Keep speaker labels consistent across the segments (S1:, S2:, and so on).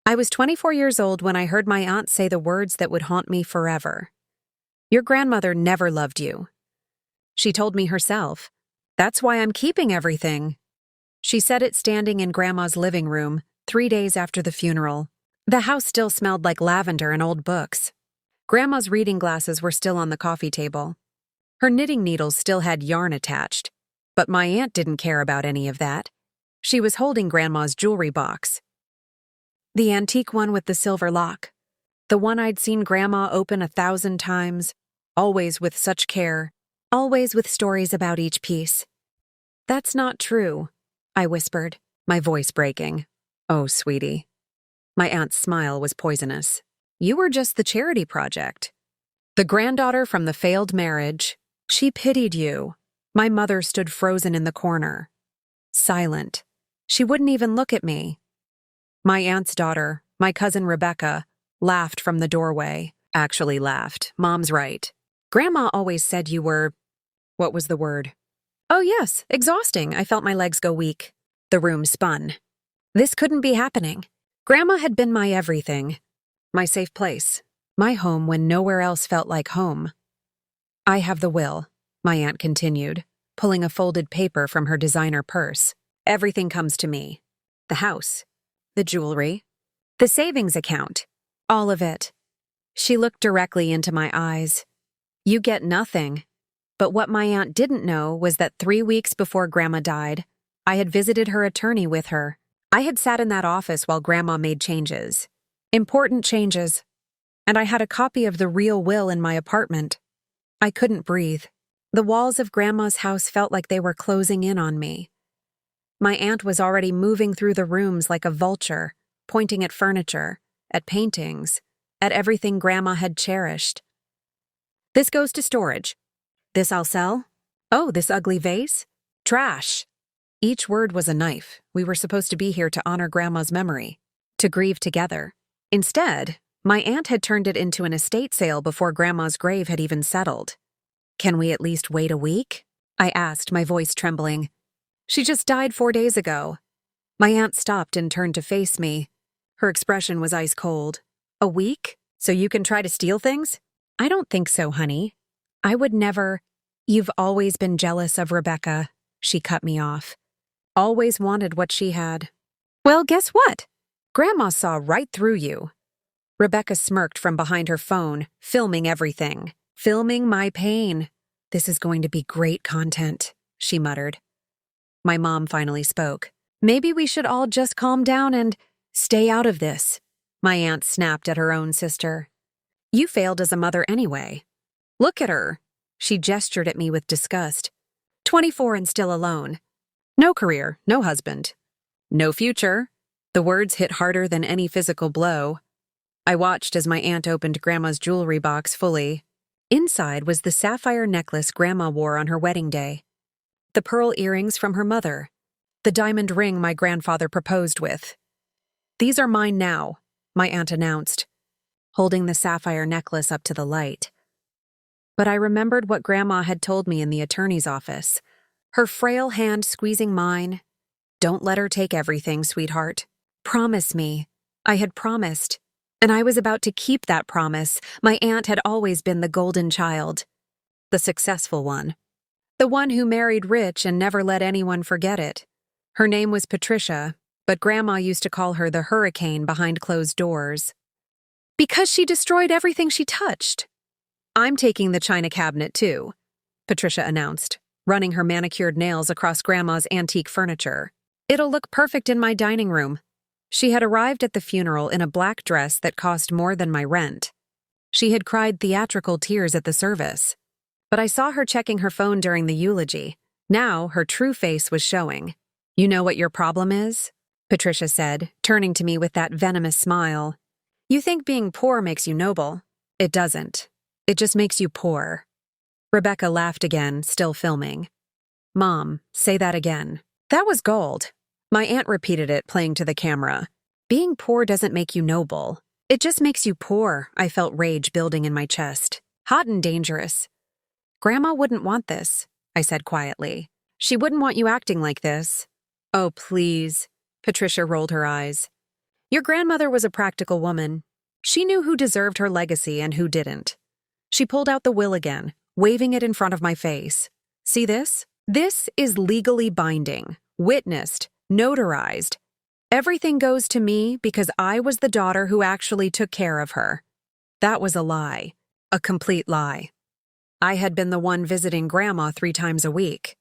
S1: I was 24 years old when I heard my aunt say the words that would haunt me forever. Your grandmother never loved you. She told me herself. That's why I'm keeping everything. She said it standing in Grandma's living room 3 days after the funeral. The house still smelled like lavender and old books. Grandma's reading glasses were still on the coffee table. Her knitting needles still had yarn attached, but my aunt didn't care about any of that. She was holding Grandma's jewelry box. The antique one with the silver lock. The one I'd seen Grandma open 1,000 times, always with such care, always with stories about each piece. That's not true, I whispered, my voice breaking. Oh, sweetie. My aunt's smile was poisonous. You were just the charity project. The granddaughter from the failed marriage. She pitied you. My mother stood frozen in the corner. Silent. She wouldn't even look at me. My aunt's daughter, my cousin Rebecca, laughed from the doorway. Actually laughed. Mom's right. Grandma always said you were… What was the word? Oh yes, exhausting. I felt my legs go weak. The room spun. This couldn't be happening. Grandma had been my everything. My safe place. My home when nowhere else felt like home. I have the will, my aunt continued, pulling a folded paper from her designer purse. Everything comes to me. The house. The jewelry. The savings account. All of it. She looked directly into my eyes. You get nothing. But what my aunt didn't know was that 3 weeks before Grandma died, I had visited her attorney with her. I had sat in that office while Grandma made changes. Important changes. And I had a copy of the real will in my apartment. I couldn't breathe. The walls of Grandma's house felt like they were closing in on me. My aunt was already moving through the rooms like a vulture, pointing at furniture, at paintings, at everything Grandma had cherished. This goes to storage. This I'll sell. Oh, this ugly vase? Trash. Each word was a knife. We were supposed to be here to honor Grandma's memory, to grieve together. Instead, my aunt had turned it into an estate sale before Grandma's grave had even settled. Can we at least wait a week? I asked, my voice trembling. She just died 4 days ago. My aunt stopped and turned to face me. Her expression was ice cold. A week? So you can try to steal things? I don't think so, honey. I would never… You've always been jealous of Rebecca, she cut me off. Always wanted what she had. Well, guess what? Grandma saw right through you. Rebecca smirked from behind her phone, filming everything. Filming my pain. This is going to be great content, she muttered. My mom finally spoke. Maybe we should all just calm down and stay out of this, my aunt snapped at her own sister. You failed as a mother anyway. Look at her. She gestured at me with disgust. 24 and still alone. No career, no husband. No future. The words hit harder than any physical blow. I watched as my aunt opened Grandma's jewelry box fully. Inside was the sapphire necklace Grandma wore on her wedding day. The pearl earrings from her mother. The diamond ring my grandfather proposed with. These are mine now, my aunt announced, holding the sapphire necklace up to the light. But I remembered what Grandma had told me in the attorney's office, her frail hand squeezing mine. Don't let her take everything, sweetheart. Promise me. I had promised. And I was about to keep that promise. My aunt had always been the golden child. The successful one. The one who married rich and never let anyone forget it. Her name was Patricia, but Grandma used to call her the hurricane behind closed doors. Because she destroyed everything she touched. I'm taking the china cabinet too, Patricia announced, running her manicured nails across Grandma's antique furniture. It'll look perfect in my dining room. She had arrived at the funeral in a black dress that cost more than my rent. She had cried theatrical tears at the service. But I saw her checking her phone during the eulogy. Now her true face was showing. You know what your problem is? Patricia said, turning to me with that venomous smile. You think being poor makes you noble. It doesn't. It just makes you poor. Rebecca laughed again, still filming. Mom, say that again. That was gold. My aunt repeated it, playing to the camera. Being poor doesn't make you noble. It just makes you poor. I felt rage building in my chest. Hot and dangerous. Grandma wouldn't want this, I said quietly. She wouldn't want you acting like this. Oh, please. Patricia rolled her eyes. Your grandmother was a practical woman. She knew who deserved her legacy and who didn't. She pulled out the will again, waving it in front of my face. See this? This is legally binding, witnessed, notarized. Everything goes to me because I was the daughter who actually took care of her. That was a lie. A complete lie. I had been the one visiting Grandma 3 times a week.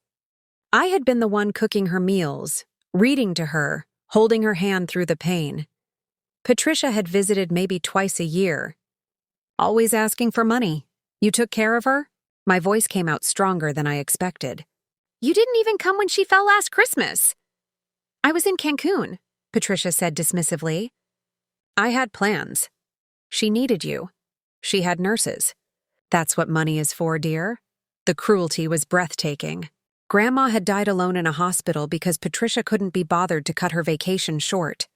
S1: I had been the one cooking her meals, reading to her, holding her hand through the pain. Patricia had visited maybe twice a year. Always asking for money. You took care of her? My voice came out stronger than I expected. You didn't even come when she fell last Christmas. I was in Cancun, Patricia said dismissively. I had plans. She needed you. She had nurses. That's what money is for, dear. The cruelty was breathtaking. Grandma had died alone in a hospital because Patricia couldn't be bothered to cut her vacation short.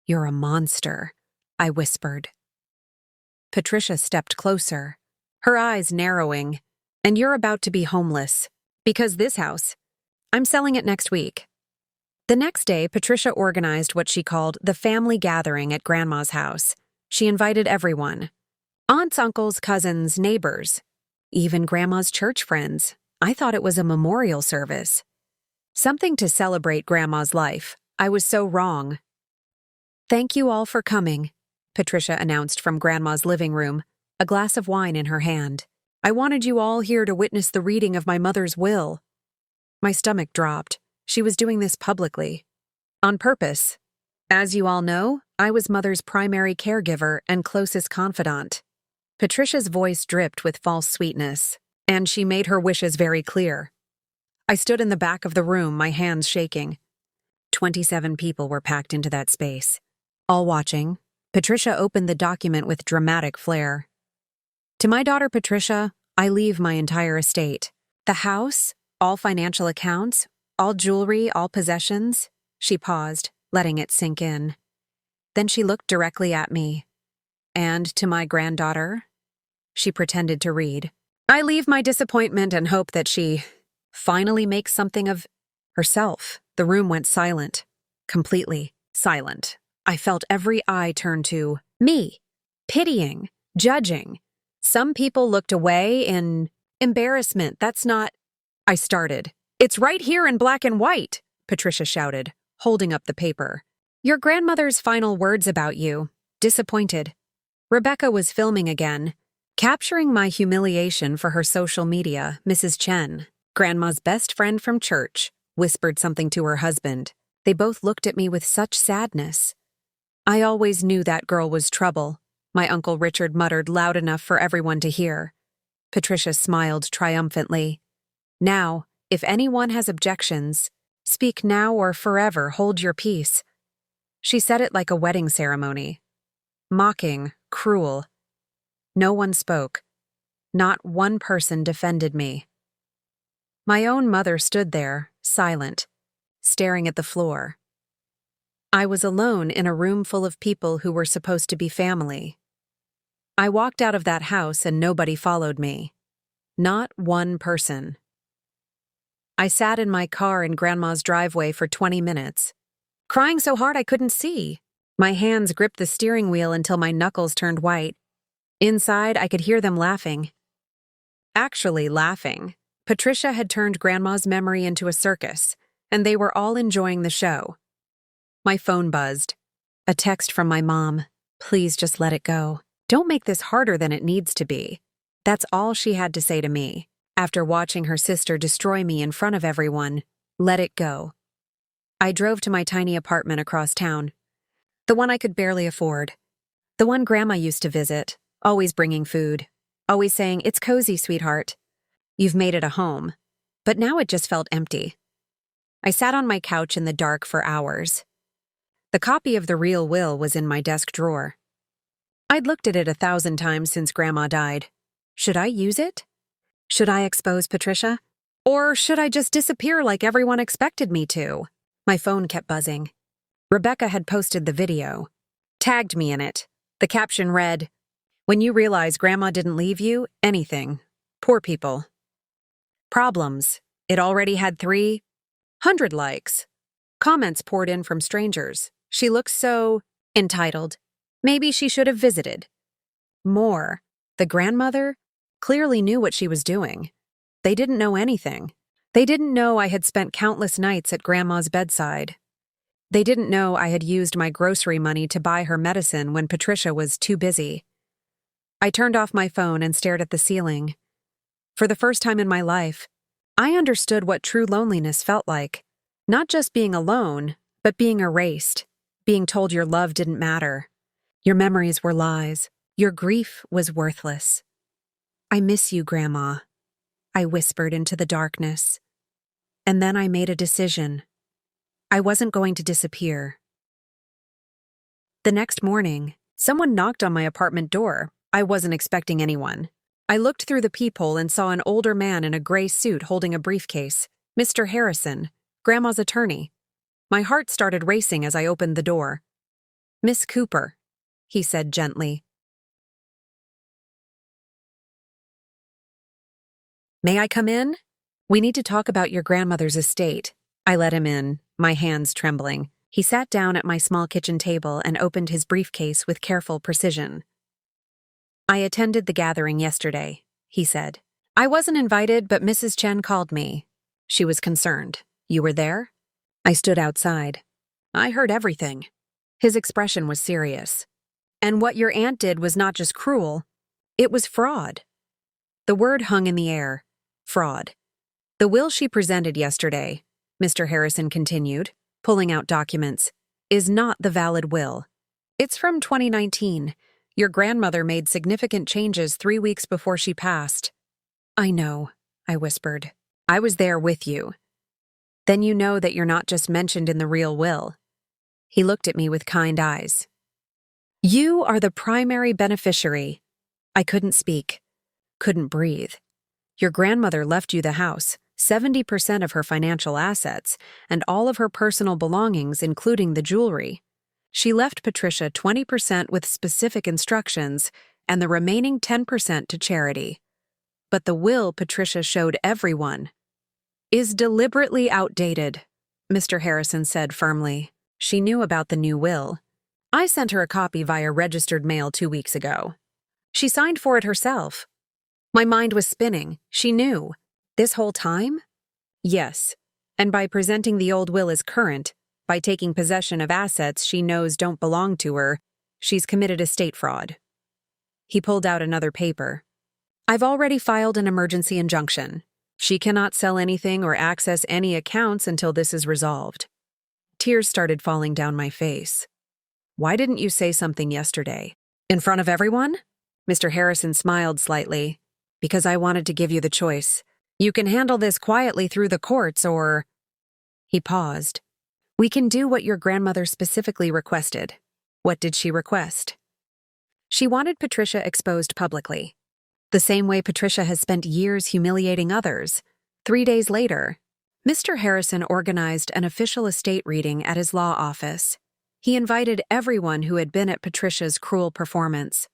S1: You're a monster, I whispered. Patricia stepped closer, her eyes narrowing. And you're about to be homeless. Because this house, I'm selling it next week. The next day, Patricia organized what she called the family gathering at Grandma's house. She invited everyone. Aunts, uncles, cousins, neighbors. Even Grandma's church friends. I thought it was a memorial service. Something to celebrate Grandma's life. I was so wrong. Thank you all for coming, Patricia announced from Grandma's living room, a glass of wine in her hand. I wanted you all here to witness the reading of my mother's will. My stomach dropped. She was doing this publicly. On purpose. As you all know, I was Mother's primary caregiver and closest confidant. Patricia's voice dripped with false sweetness, and she made her wishes very clear. I stood in the back of the room, my hands shaking. 27 people were packed into that space. All watching, Patricia opened the document with dramatic flair. To my daughter Patricia, I leave my entire estate. The house, all financial accounts, all jewelry, all possessions. She paused, letting it sink in. Then she looked directly at me. And to my granddaughter, she pretended to read. I leave my disappointment and hope that she finally makes something of herself. The room went silent. Completely silent. I felt every eye turn to me, pitying, judging. Some people looked away in embarrassment. That's not... I started. It's right here in black and white, Patricia shouted, holding up the paper. Your grandmother's final words about you. Disappointed. Rebecca was filming again, capturing my humiliation for her social media. Mrs. Chen, Grandma's best friend from church, whispered something to her husband. They both looked at me with such sadness. I always knew that girl was trouble, my Uncle Richard muttered loud enough for everyone to hear. Patricia smiled triumphantly. Now, if anyone has objections, speak now or forever hold your peace. She said it like a wedding ceremony. Mocking, cruel. No one spoke. Not one person defended me. My own mother stood there, silent, staring at the floor. I was alone in a room full of people who were supposed to be family. I walked out of that house and nobody followed me. Not one person. I sat in my car in Grandma's driveway for 20 minutes, crying so hard I couldn't see. My hands gripped the steering wheel until my knuckles turned white. Inside, I could hear them laughing. Actually laughing. Patricia had turned Grandma's memory into a circus, and they were all enjoying the show. My phone buzzed. A text from my mom. Please just let it go. Don't make this harder than it needs to be. That's all she had to say to me. After watching her sister destroy me in front of everyone, let it go. I drove to my tiny apartment across town. The one I could barely afford. The one Grandma used to visit, always bringing food. Always saying, "It's cozy, sweetheart. You've made it a home." But now it just felt empty. I sat on my couch in the dark for hours. The copy of the real will was in my desk drawer. I'd looked at it 1,000 times since Grandma died. Should I use it? Should I expose Patricia? Or should I just disappear like everyone expected me to? My phone kept buzzing. Rebecca had posted the video, tagged me in it. The caption read, "When you realize Grandma didn't leave you anything. Poor people." Problems. It already had 300 likes. Comments poured in from strangers. She looks so entitled, "Maybe She Should Have Visited." More, the grandmother clearly knew what she was doing. They didn't know anything. They didn't know I had spent countless nights at Grandma's bedside. They didn't know I had used my grocery money to buy her medicine when Patricia was too busy. I turned off my phone and stared at the ceiling. For the first time in my life, I understood what true loneliness felt like. Not just being alone, but being erased, being told your love didn't matter. Your memories were lies. Your grief was worthless. "I miss you, Grandma," I whispered into the darkness. And then I made a decision. I wasn't going to disappear. The next morning, someone knocked on my apartment door. I wasn't expecting anyone. I looked through the peephole and saw an older man in a gray suit holding a briefcase. Mr. Harrison, Grandma's attorney. My heart started racing as I opened the door. "Miss Cooper," he said gently. "May I come in? We need to talk about your grandmother's estate." I let him in, my hands trembling. He sat down at my small kitchen table and opened his briefcase with careful precision. "I attended the gathering yesterday," he said. "I wasn't invited, but Mrs. Chen called me. She was concerned. You were there?" I stood outside. "I heard everything." His expression was serious. "And what your aunt did was not just cruel, it was fraud." The word hung in the air. Fraud. "The will she presented yesterday," Mr. Harrison continued, pulling out documents, "is not the valid will. It's from 2019. Your grandmother made significant changes 3 weeks before she passed." "I know," I whispered. "I was there with you." "Then you know that you're not just mentioned in the real will." He looked at me with kind eyes. "You are the primary beneficiary." I couldn't speak, couldn't breathe. "Your grandmother left you the house, 70% of her financial assets, and all of her personal belongings, including the jewelry. She left Patricia 20% with specific instructions, and the remaining 10% to charity. But the will Patricia showed everyone is deliberately outdated," Mr. Harrison said firmly. "She knew about the new will. I sent her a copy via registered mail 2 weeks ago. She signed for it herself." My mind was spinning. She knew. This whole time? Yes. And by presenting the old will as current, by taking possession of assets she knows don't belong to her, she's committed estate fraud. He pulled out another paper. "I've already filed an emergency injunction. She cannot sell anything or access any accounts until this is resolved." Tears started falling down my face. "Why didn't you say something yesterday?" "In front of everyone?" Mr. Harrison smiled slightly. "Because I wanted to give you the choice. You can handle this quietly through the courts, or—" He paused. "We can do what your grandmother specifically requested." "What did she request?" "She wanted Patricia exposed publicly. The same way Patricia has spent years humiliating others." 3 days later, Mr. Harrison organized an official estate reading at his law office. He invited everyone who had been at Patricia's cruel performance.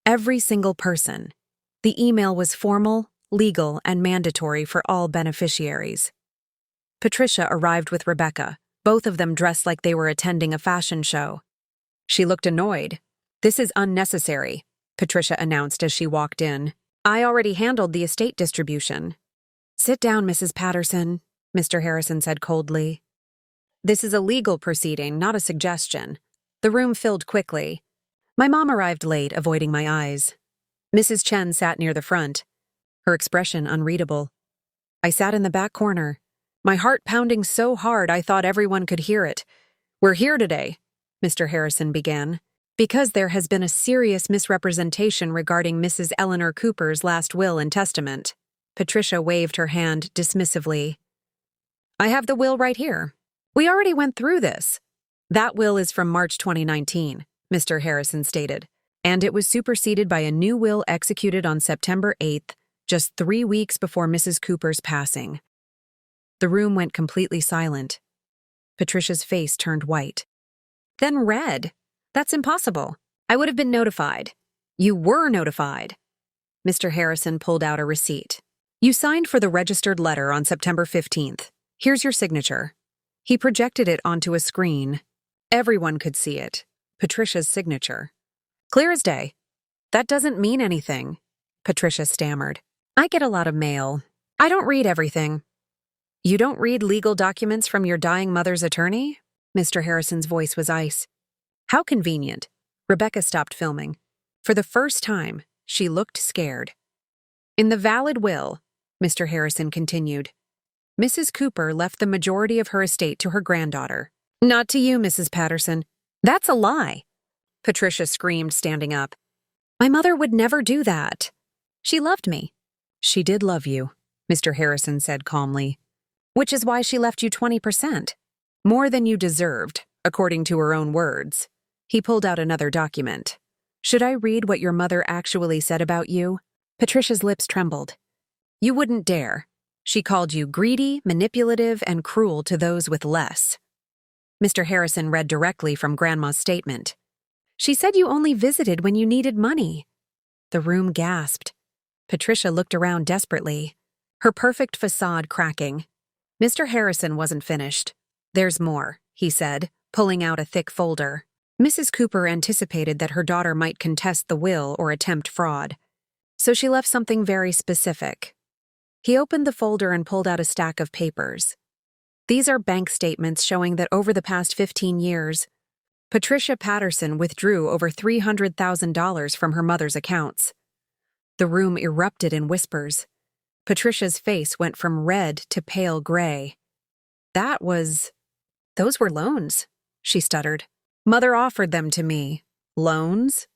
S1: Every single person. The email was formal, legal, and mandatory for all beneficiaries. Patricia arrived with Rebecca, both of them dressed like they were attending a fashion show. She looked annoyed. "This is unnecessary," Patricia announced as she walked in. "I already handled the estate distribution." "Sit down, Mrs. Patterson," Mr. Harrison said coldly. "This is a legal proceeding, not a suggestion." The room filled quickly. My mom arrived late, avoiding my eyes. Mrs. Chen sat near the front, her expression unreadable. I sat in the back corner, my heart pounding so hard I thought everyone could hear it. "We're here today," Mr. Harrison began, "because there has been a serious misrepresentation regarding Mrs. Eleanor Cooper's last will and testament." Patricia waved her hand dismissively. "I have the will right here. We already went through this." "That will is from March 2019, Mr. Harrison stated, "and it was superseded by a new will executed on September 8th, just 3 weeks before Mrs. Cooper's passing." The room went completely silent. Patricia's face turned white. "Then red. That's impossible. I would have been notified." "You were notified." Mr. Harrison pulled out a receipt. "You signed for the registered letter on September 15th. Here's your signature." He projected it onto a screen. Everyone could see it. Patricia's signature. Clear as day. That doesn't mean anything, Patricia stammered. I get a lot of mail. I don't read everything. You don't read legal documents from your dying mother's attorney? Mr. Harrison's voice was ice. How convenient. Rebecca stopped filming. For the first time, she looked scared. In the valid will, Mr. Harrison continued, Mrs. Cooper left the majority of her estate to her granddaughter. Not to you, Mrs. Patterson. That's a lie, Patricia screamed, standing up. My mother would never do that. She loved me. She did love you, Mr. Harrison said calmly. Which is why she left you 20%. More than you deserved, according to her own words. He pulled out another document. Should I read what your mother actually said about you? Patricia's lips trembled. You wouldn't dare. She called you greedy, manipulative, and cruel to those with less. Mr. Harrison read directly from Grandma's statement. She said you only visited when you needed money. The room gasped. Patricia looked around desperately, her perfect facade cracking. Mr. Harrison wasn't finished. There's more, he said, pulling out a thick folder. Mrs. Cooper anticipated that her daughter might contest the will or attempt fraud, so she left something very specific. He opened the folder and pulled out a stack of papers. These are bank statements showing that over the past 15 years, Patricia Patterson withdrew over $300,000 from her mother's accounts. The room erupted in whispers. Patricia's face went from red to pale gray. Those were loans, she stuttered. Mother offered them to me. Loans?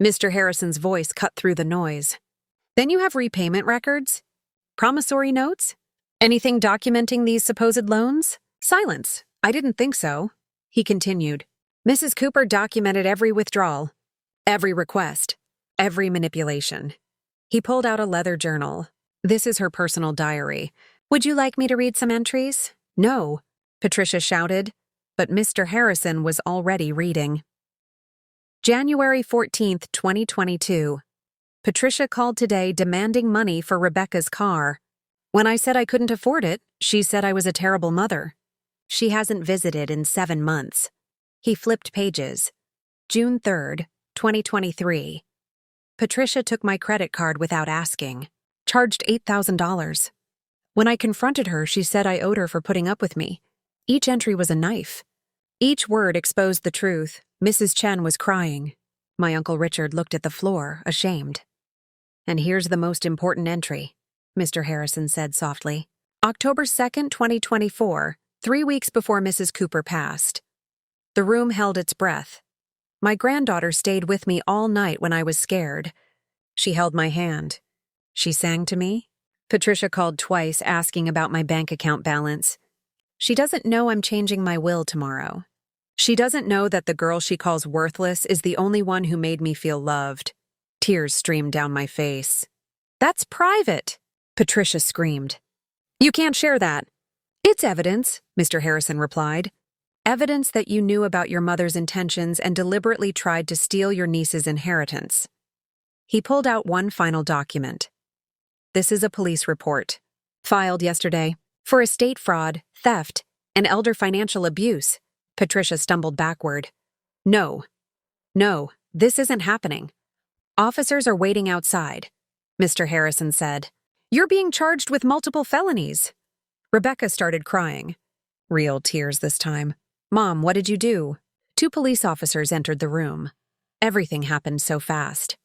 S1: Mr. Harrison's voice cut through the noise. Then you have repayment records? Promissory notes? Anything documenting these supposed loans? Silence. I didn't think so. He continued. Mrs. Cooper documented every withdrawal, every request, every manipulation. He pulled out a leather journal. This is her personal diary. Would you like me to read some entries? No, Patricia shouted, but Mr. Harrison was already reading. January 14th, 2022. Patricia called today demanding money for Rebecca's car. When I said I couldn't afford it, she said I was a terrible mother. She hasn't visited in 7 months. He flipped pages. June 3rd, 2023. Patricia took my credit card without asking. Charged $8,000. When I confronted her, she said I owed her for putting up with me. Each entry was a knife. Each word exposed the truth. Mrs. Chen was crying. My Uncle Richard looked at the floor, ashamed. And here's the most important entry, Mr. Harrison said softly. October 2nd, 2024, 3 weeks before Mrs. Cooper passed. The room held its breath. My granddaughter stayed with me all night when I was scared. She held my hand. She sang to me. Patricia called twice, asking about my bank account balance. She doesn't know I'm changing my will tomorrow. She doesn't know that the girl she calls worthless is the only one who made me feel loved. Tears streamed down my face. That's private, Patricia screamed. You can't share that. It's evidence, Mr. Harrison replied. Evidence that you knew about your mother's intentions and deliberately tried to steal your niece's inheritance. He pulled out one final document. This is a police report, filed yesterday, for estate fraud, theft, and elder financial abuse. Patricia stumbled backward. No, this isn't happening. Officers are waiting outside, Mr. Harrison said. You're being charged with multiple felonies. Rebecca started crying. Real tears this time. Mom, what did you do? 2 police officers entered the room. Everything happened so fast.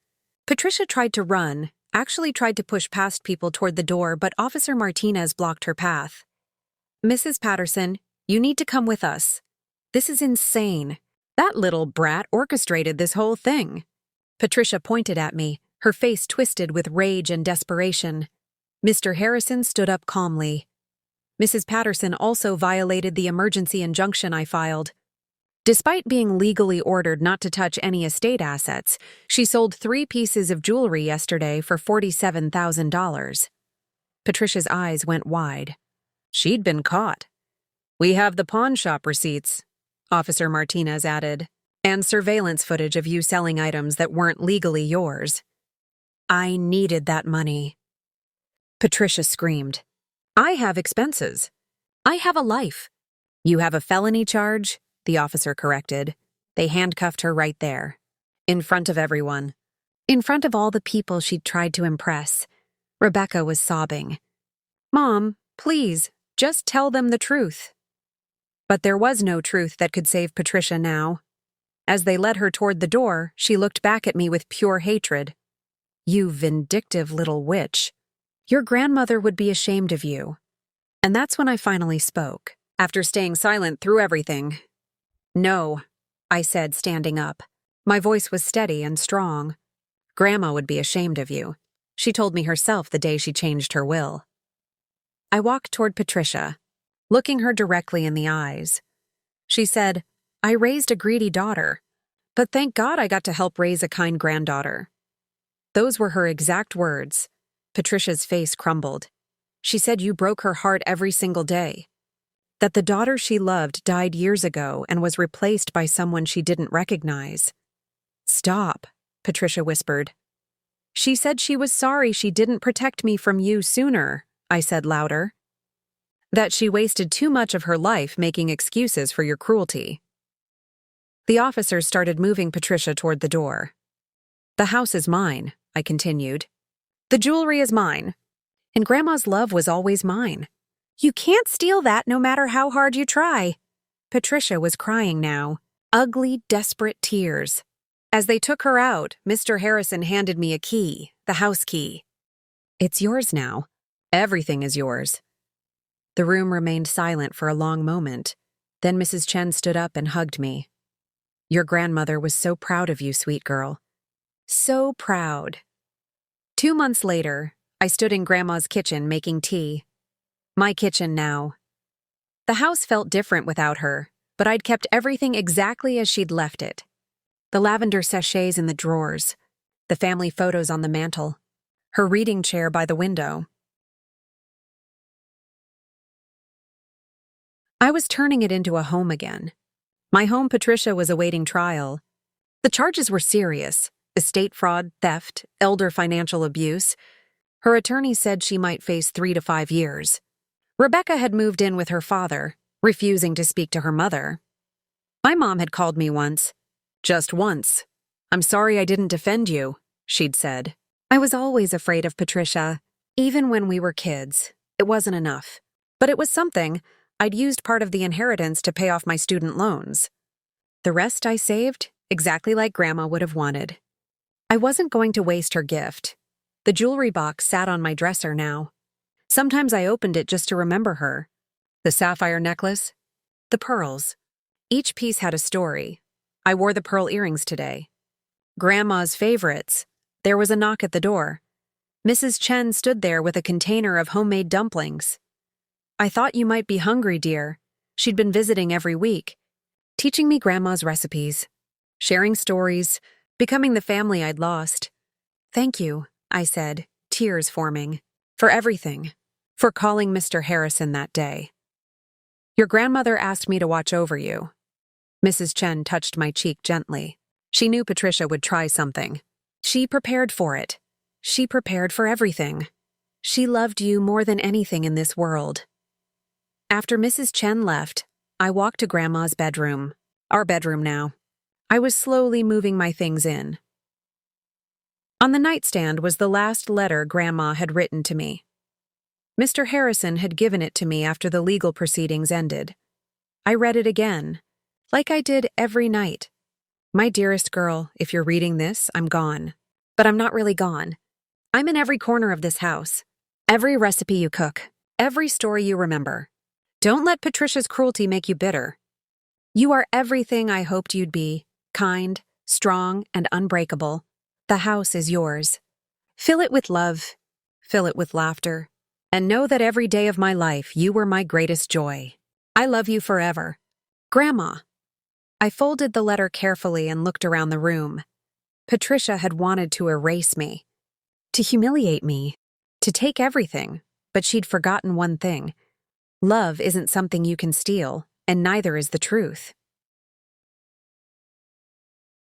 S1: Patricia tried to run, actually tried to push past people toward the door, but Officer Martinez blocked her path. Mrs. Patterson, you need to come with us. This is insane. That little brat orchestrated this whole thing. Patricia pointed at me, her face twisted with rage and desperation. Mr. Harrison stood up calmly. Mrs. Patterson also violated the emergency injunction I filed. Despite being legally ordered not to touch any estate assets, she sold 3 pieces of jewelry yesterday for $47,000. Patricia's eyes went wide. She'd been caught. We have the pawn shop receipts, Officer Martinez added, and surveillance footage of you selling items that weren't legally yours. I needed that money. Patricia screamed. I have expenses. I have a life. You have a felony charge, the officer corrected. They handcuffed her right there, in front of everyone, in front of all the people she'd tried to impress. Rebecca was sobbing. "Mom, please, just tell them the truth." But there was no truth that could save Patricia now. As they led her toward the door, she looked back at me with pure hatred. "You vindictive little witch. Your grandmother would be ashamed of you." And that's when I finally spoke, after staying silent through everything. "No," I said, standing up. My voice was steady and strong. "Grandma would be ashamed of you. She told me herself the day she changed her will." I walked toward Patricia, looking her directly in the eyes. She said, "I raised a greedy daughter, but thank God I got to help raise a kind granddaughter." Those were her exact words. Patricia's face crumbled. She said you broke her heart every single day. That the daughter she loved died years ago and was replaced by someone she didn't recognize. "Stop," Patricia whispered. "She said she was sorry she didn't protect me from you sooner," I said louder. "That she wasted too much of her life making excuses for your cruelty." The officers started moving Patricia toward the door. "The house is mine," I continued. "The jewelry is mine. And Grandma's love was always mine. You can't steal that no matter how hard you try." Patricia was crying now, ugly, desperate tears. As they took her out, Mr. Harrison handed me a key, the house key. "It's yours now. Everything is yours." The room remained silent for a long moment. Then Mrs. Chen stood up and hugged me. "Your grandmother was so proud of you, sweet girl. So proud." 2 months later, I stood in Grandma's kitchen making tea. My kitchen now. The house felt different without her, but I'd kept everything exactly as she'd left it. The lavender sachets in the drawers, the family photos on the mantel, her reading chair by the window. I was turning it into a home again. My home Patricia was awaiting trial. The charges were serious: estate fraud, theft, elder financial abuse. Her attorney said she might face 3 to 5 years. Rebecca had moved in with her father, refusing to speak to her mother. My mom had called me once. Just once. "I'm sorry I didn't defend you," she'd said. I was always afraid of Patricia. Even when we were kids, it wasn't enough. But it was something. I'd used part of the inheritance to pay off my student loans. The rest I saved, exactly like Grandma would have wanted. I wasn't going to waste her gift. The jewelry box sat on my dresser now. Sometimes I opened it just to remember her. The sapphire necklace, the pearls. Each piece had a story. I wore the pearl earrings today. Grandma's favorites. There was a knock at the door. Mrs. Chen stood there with a container of homemade dumplings. "I thought you might be hungry, dear." She'd been visiting every week, teaching me Grandma's recipes, sharing stories, becoming the family I'd lost. "Thank you," I said, tears forming, "for everything, for calling Mr. Harrison that day. Your grandmother asked me to watch over you." Mrs. Chen touched my cheek gently. She knew Patricia would try something. She prepared for it. She prepared for everything. She loved you more than anything in this world. After Mrs. Chen left, I walked to Grandma's bedroom, our bedroom now. I was slowly moving my things in. On the nightstand was the last letter Grandma had written to me. Mr. Harrison had given it to me after the legal proceedings ended. I read it again, like I did every night. "My dearest girl, if you're reading this, I'm gone. But I'm not really gone. I'm in every corner of this house. Every recipe you cook, every story you remember. Don't let Patricia's cruelty make you bitter. You are everything I hoped you'd be, kind, strong, and unbreakable. The house is yours. Fill it with love, fill it with laughter, and know that every day of my life you were my greatest joy. I love you forever. Grandma." I folded the letter carefully and looked around the room. Patricia had wanted to erase me, to humiliate me, to take everything, but she'd forgotten one thing. Love isn't something you can steal, and neither is the truth.